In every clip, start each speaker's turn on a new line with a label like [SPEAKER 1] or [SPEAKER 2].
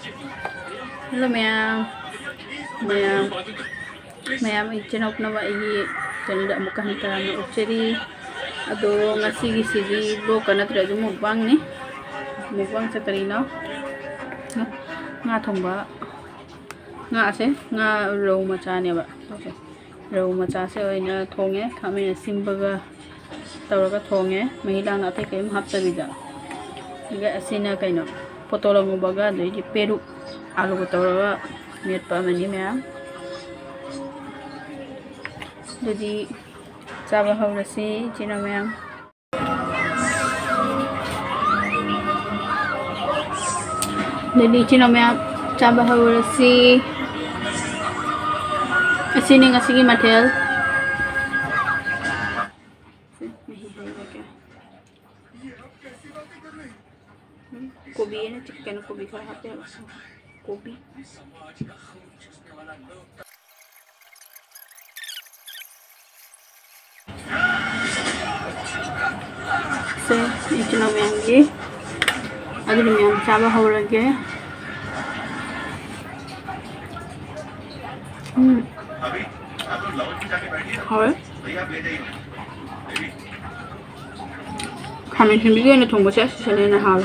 [SPEAKER 1] Hello Ma'am ichinaok na ba channel da muka hantara na ucheri ado ngasi sigi lo kana tra ju mukbang ni mukbang sa karino nga thongba nga se nga ro macha ne ba ro macha se oina thonge khame simbaga tawraga thonge mahila na te kem hapta bida ga asina kaino potolo ngubaga dei peru alu ko tawraga met pa mani ma'am jadi chaba haurasi chino ma'am jadi chino ma'am chaba haurasi asini ngasigi mathel kobi ini chicken kobi ka hate kobi से इतना महंगी अगर मैं चावल हो रखे और खाने से भी ना थोंबो से चले ना हाल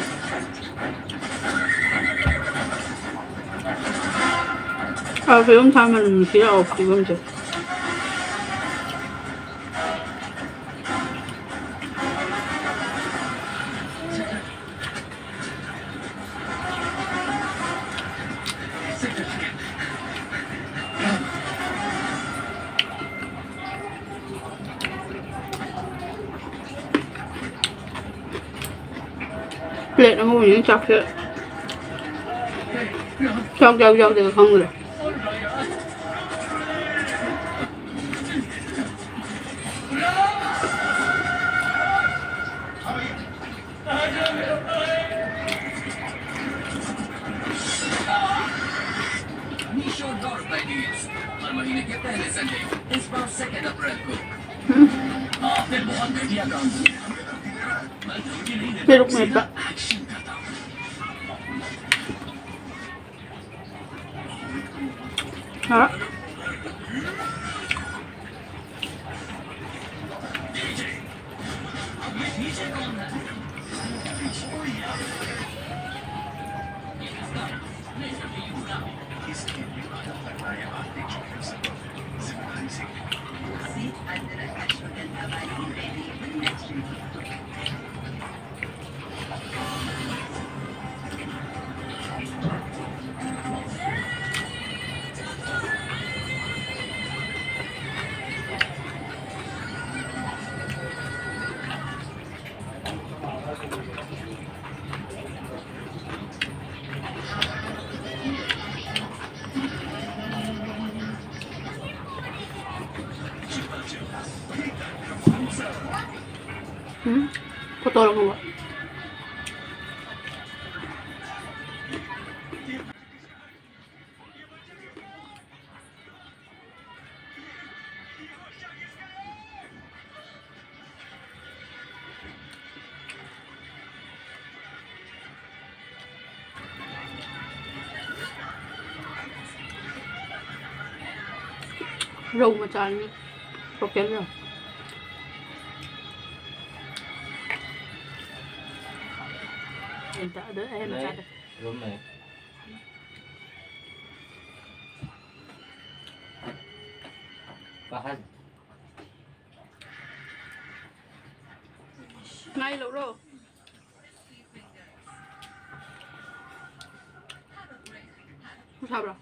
[SPEAKER 1] और फिर हम थाम में फिर ऑफ की बंद plate nó mua những chọc kìa chọc dầu thì không được Cái lúc này bạn đó có to không ạ? Rau mà chán có kén rồi. Minta ada macam ada.
[SPEAKER 2] Belum ya. Bahan.
[SPEAKER 1] Ngay lâu rồi. Sao rồi?